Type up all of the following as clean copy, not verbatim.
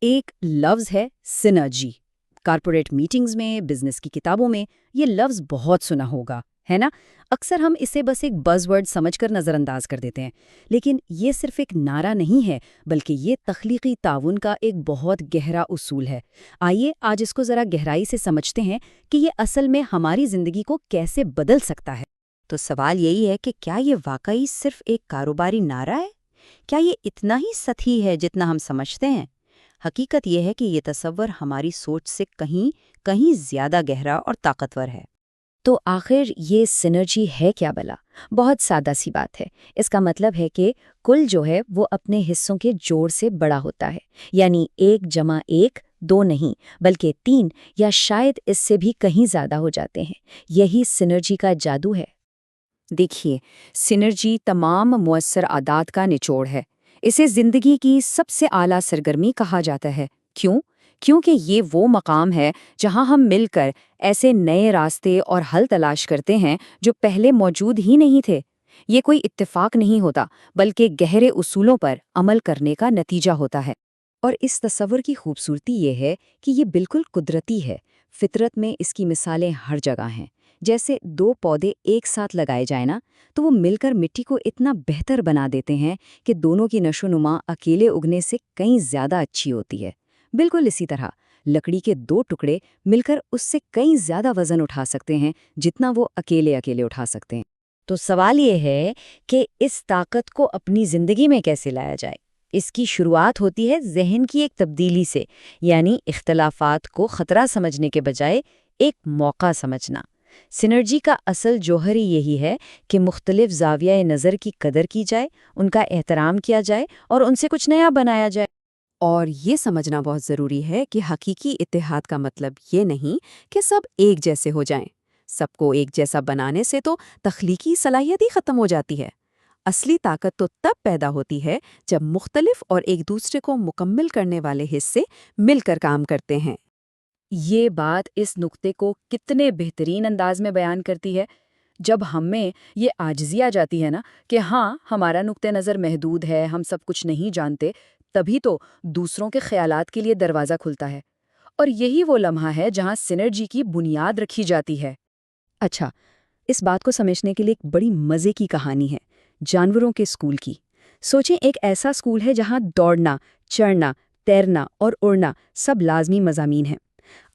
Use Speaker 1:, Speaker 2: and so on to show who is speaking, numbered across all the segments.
Speaker 1: ایک لفظ ہے سنرجی۔ کارپوریٹ میٹنگز میں، بزنس کی کتابوں میں یہ لفظ بہت سنا ہوگا، ہے نا؟ اکثر ہم اسے بس ایک بز ورڈ سمجھ کر نظر انداز کر دیتے ہیں، لیکن یہ صرف ایک نعرہ نہیں ہے، بلکہ یہ تخلیقی تعاون کا ایک بہت گہرا اصول ہے۔ آئیے آج اس کو ذرا گہرائی سے سمجھتے ہیں کہ یہ اصل میں ہماری زندگی کو کیسے بدل سکتا ہے۔
Speaker 2: تو سوال یہی ہے کہ کیا یہ واقعی صرف ایک کاروباری نعرہ ہے؟ کیا یہ اتنا ہی سطحی ہے جتنا ہم سمجھتے ہیں؟ حقیقت یہ ہے کہ یہ تصور ہماری سوچ سے کہیں زیادہ گہرا اور طاقتور ہے۔
Speaker 3: تو آخر یہ سنرجی ہے کیا بلا؟ بہت سادہ سی بات ہے۔ اس کا مطلب ہے کہ کل جو ہے وہ اپنے حصوں کے جوڑ سے بڑا ہوتا ہے، یعنی 1+1 2 نہیں بلکہ 3 یا شاید اس سے بھی کہیں زیادہ ہو جاتے ہیں۔ یہی سنرجی کا جادو ہے۔
Speaker 2: دیکھیے، سنرجی تمام مؤثر عادات کا نچوڑ ہے۔ اسے زندگی کی سب سے اعلیٰ سرگرمی کہا جاتا ہے۔ کیوں؟ کیونکہ یہ وہ مقام ہے جہاں ہم مل کر ایسے نئے راستے اور حل تلاش کرتے ہیں جو پہلے موجود ہی نہیں تھے۔ یہ کوئی اتفاق نہیں ہوتا، بلکہ گہرے اصولوں پر عمل کرنے کا نتیجہ ہوتا ہے۔
Speaker 3: اور اس تصور کی خوبصورتی یہ ہے کہ یہ بالکل قدرتی ہے۔ فطرت میں اس کی مثالیں ہر جگہ ہیں۔ جیسے 2 پودے ایک ساتھ لگائے جائیں نا، تو وہ مل کر مٹی کو اتنا بہتر بنا دیتے ہیں کہ دونوں کی نشو و نما اکیلے اگنے سے کہیں زیادہ اچھی ہوتی ہے۔ بالکل اسی طرح لکڑی کے 2 ٹکڑے مل کر اس سے کہیں زیادہ وزن اٹھا سکتے ہیں جتنا وہ اکیلے اٹھا سکتے ہیں۔ تو سوال یہ ہے کہ اس طاقت کو اپنی زندگی میں کیسے لایا جائے؟ اس کی شروعات ہوتی ہے ذہن کی ایک تبدیلی سے، یعنی اختلافات کو خطرہ سمجھنے کے بجائے ایک موقع سمجھنا۔ سنرجی کا اصل جوہر ہی یہی ہے کہ مختلف زاویہ نظر کی قدر کی جائے، ان کا احترام کیا جائے اور ان سے کچھ نیا بنایا جائے۔
Speaker 2: اور یہ سمجھنا بہت ضروری ہے کہ حقیقی اتحاد کا مطلب یہ نہیں کہ سب ایک جیسے ہو جائیں۔ سب کو ایک جیسا بنانے سے تو تخلیقی صلاحیت ہی ختم ہو جاتی ہے۔ اصلی طاقت تو تب پیدا ہوتی ہے جب مختلف اور ایک دوسرے کو مکمل کرنے والے حصے مل کر کام کرتے ہیں۔
Speaker 1: یہ بات اس نقطے کو کتنے بہترین انداز میں بیان کرتی ہے۔ جب ہمیں یہ عاجزی آ جاتی ہے نا کہ ہاں ہمارا نقطہ نظر محدود ہے، ہم سب کچھ نہیں جانتے، تبھی تو دوسروں کے خیالات کے لیے دروازہ کھلتا ہے۔ اور یہی وہ لمحہ ہے جہاں سنرجی کی بنیاد رکھی جاتی ہے۔ اچھا، اس بات کو سمجھنے کے لیے ایک بڑی مزے کی کہانی ہے، جانوروں کے اسکول کی۔ سوچیں، ایک ایسا اسکول ہے جہاں دوڑنا، چڑھنا، تیرنا اور اڑنا سب لازمی مضامین ہیں۔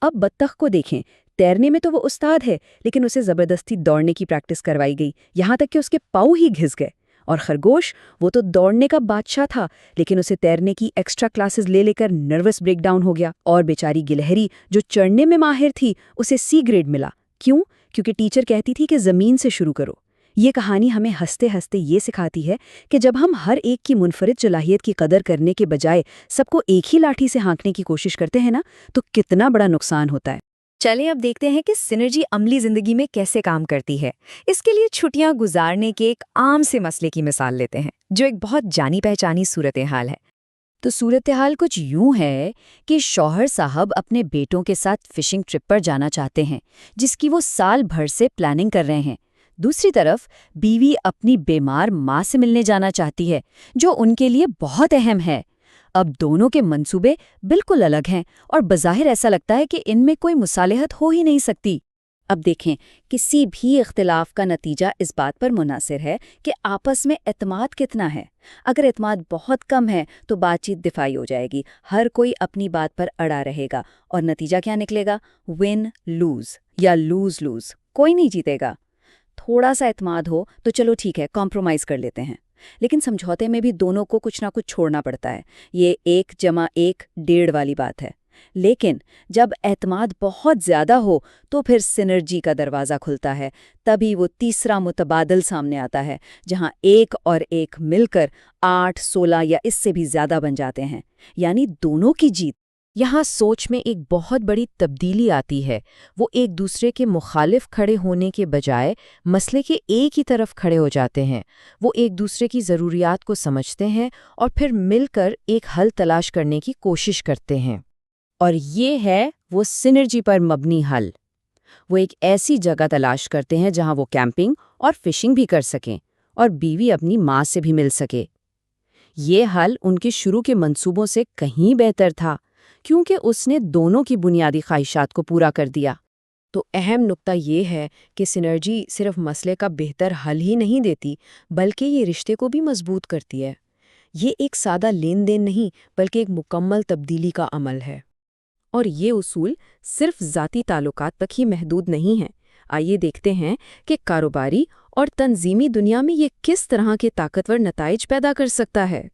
Speaker 1: اب بطخ کو دیکھیں، تیرنے میں تو وہ استاد ہے، لیکن اسے زبردستی دوڑنے کی پریکٹس کروائی گئی، یہاں تک کہ اس کے پاؤں ہی گھس گئے۔ اور خرگوش، وہ تو دوڑنے کا بادشاہ تھا، لیکن اسے تیرنے کی ایکسٹرا کلاسز لے کر نروس بریک ڈاؤن ہو گیا۔ اور بیچاری گلہری، جو چڑھنے میں ماہر تھی، اسے C گریڈ ملا۔ کیوں؟ کیونکہ ٹیچر کہتی تھی کہ زمین سے شروع کرو۔ یہ کہانی ہمیں ہنستے ہنستے یہ سکھاتی ہے کہ جب ہم ہر ایک کی منفرد صلاحیت کی قدر کرنے کے بجائے سب کو ایک ہی لاٹھی سے ہانکنے کی کوشش کرتے ہیں نا، تو کتنا بڑا نقصان ہوتا ہے۔
Speaker 3: چلیں اب دیکھتے ہیں کہ سنرجی عملی زندگی میں کیسے کام کرتی ہے۔ اس کے لیے چھٹیاں گزارنے کے ایک عام سے مسئلے کی مثال لیتے ہیں، جو ایک بہت جانی پہچانی صورتحال ہے۔ تو صورتحال کچھ یوں ہے کہ شوہر صاحب اپنے بیٹوں کے ساتھ فشنگ ٹرپ پر جانا چاہتے ہیں، جس کی وہ سال بھر سے پلاننگ کر رہے ہیں۔ دوسری طرف بیوی اپنی بیمار ماں سے ملنے جانا چاہتی ہے، جو ان کے لیے بہت اہم ہے۔ اب دونوں کے منصوبے بالکل الگ ہیں اور بظاہر ایسا لگتا ہے کہ ان میں کوئی مصالحت ہو ہی نہیں سکتی۔ اب دیکھیں، کسی بھی اختلاف کا نتیجہ اس بات پر منحصر ہے کہ آپس میں اعتماد کتنا ہے۔ اگر اعتماد بہت کم ہے تو بات چیت دفاعی ہو جائے گی، ہر کوئی اپنی بات پر اڑا رہے گا، اور نتیجہ کیا نکلے گا؟ ون لوز یا لوز لوز، کوئی نہیں جیتے گا۔ تھوڑا سا اعتماد ہو تو چلو ٹھیک ہے، کمپرومائز کر لیتے ہیں، لیکن سمجھوتے میں بھی دونوں کو کچھ نہ کچھ چھوڑنا پڑتا ہے۔ یہ 1+1 1.5 والی بات ہے۔ لیکن جب اعتماد بہت زیادہ ہو تو پھر سنرجی کا دروازہ کھلتا ہے۔ تبھی وہ تیسرا متبادل سامنے آتا ہے، جہاں 1 اور 1 مل کر 8، 16 یا اس سے بھی زیادہ بن جاتے ہیں، یعنی دونوں کی جیت۔
Speaker 2: یہاں سوچ میں ایک بہت بڑی تبدیلی آتی ہے۔ وہ ایک دوسرے کے مخالف کھڑے ہونے کے بجائے مسئلے کے ایک ہی طرف کھڑے ہو جاتے ہیں۔ وہ ایک دوسرے کی ضروریات کو سمجھتے ہیں اور پھر مل کر ایک حل تلاش کرنے کی کوشش کرتے ہیں۔ اور یہ ہے وہ سنرجی پر مبنی حل۔ وہ ایک ایسی جگہ تلاش کرتے ہیں جہاں وہ کیمپنگ اور فشنگ بھی کر سکیں اور بیوی اپنی ماں سے بھی مل سکے۔ یہ حل ان کے شروع کے منصوبوں سے کہیں بہتر تھا، کیونکہ اس نے دونوں کی بنیادی خواہشات کو پورا کر دیا۔ تو اہم نقطہ یہ ہے کہ سینرجی صرف مسئلے کا بہتر حل ہی نہیں دیتی، بلکہ یہ رشتے کو بھی مضبوط کرتی ہے۔ یہ ایک سادہ لین دین نہیں، بلکہ ایک مکمل تبدیلی کا عمل ہے۔ اور یہ اصول صرف ذاتی تعلقات تک ہی محدود نہیں ہیں۔ آئیے دیکھتے ہیں کہ کاروباری اور تنظیمی دنیا میں یہ کس طرح کے طاقتور نتائج پیدا کر سکتا ہے۔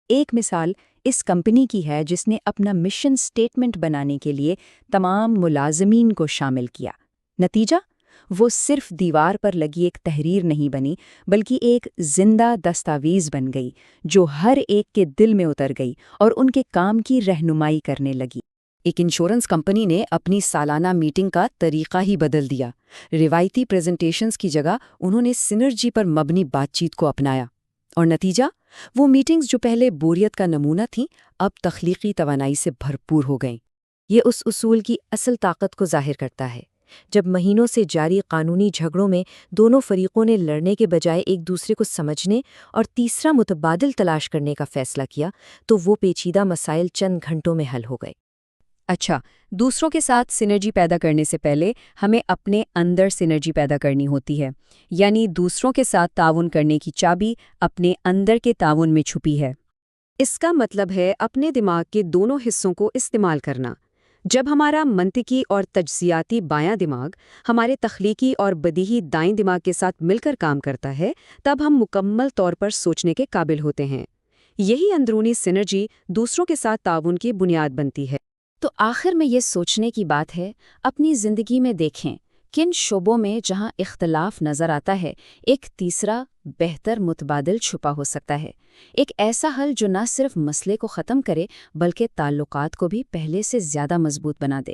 Speaker 3: ایک مثال اس کمپنی کی ہے جس نے اپنا مشن سٹیٹمنٹ بنانے کے لیے تمام ملازمین کو شامل کیا۔ نتیجہ؟ وہ صرف دیوار پر لگی ایک تحریر نہیں بنی، بلکہ ایک زندہ دستاویز بن گئی جو ہر ایک کے دل میں اتر گئی اور ان کے کام کی رہنمائی کرنے لگی۔
Speaker 1: ایک انشورنس کمپنی نے اپنی سالانہ میٹنگ کا طریقہ ہی بدل دیا۔ روایتی پریزنٹیشنز کی جگہ انہوں نے سینرجی پر مبنی بات چیت کو اپنایا، اور نتیجہ وہ میٹنگز جو پہلے بوریت کا نمونہ تھیں اب تخلیقی توانائی سے بھرپور ہو گئیں۔
Speaker 3: یہ اس اصول کی اصل طاقت کو ظاہر کرتا ہے۔ جب مہینوں سے جاری قانونی جھگڑوں میں دونوں فریقوں نے لڑنے کے بجائے ایک دوسرے کو سمجھنے اور تیسرا متبادل تلاش کرنے کا فیصلہ کیا تو وہ پیچیدہ مسائل چند گھنٹوں میں حل ہو گئے۔
Speaker 1: اچھا، دوسروں کے ساتھ سینرجی پیدا کرنے سے پہلے ہمیں اپنے اندر سینرجی پیدا کرنی ہوتی ہے، یعنی دوسروں کے ساتھ تعاون کرنے کی چابی اپنے اندر کے تعاون میں چھپی ہے۔
Speaker 4: اس کا مطلب ہے اپنے دماغ کے دونوں حصوں کو استعمال کرنا۔ جب ہمارا منطقی اور تجزیاتی بایاں دماغ ہمارے تخلیقی اور بدیہی دائیں دماغ کے ساتھ مل کر کام کرتا ہے، تب ہم مکمل طور پر سوچنے کے قابل ہوتے ہیں۔ یہی اندرونی سینرجی دوسروں کے ساتھ تعاون کی بنیاد بنتی ہے۔
Speaker 1: تو آخر میں یہ سوچنے کی بات ہے، اپنی زندگی میں دیکھیں کن شعبوں میں جہاں اختلاف نظر آتا ہے ایک تیسرا بہتر متبادل چھپا ہو سکتا ہے، ایک ایسا حل جو نہ صرف مسئلے کو ختم کرے بلکہ تعلقات کو بھی پہلے سے زیادہ مضبوط بنا دے۔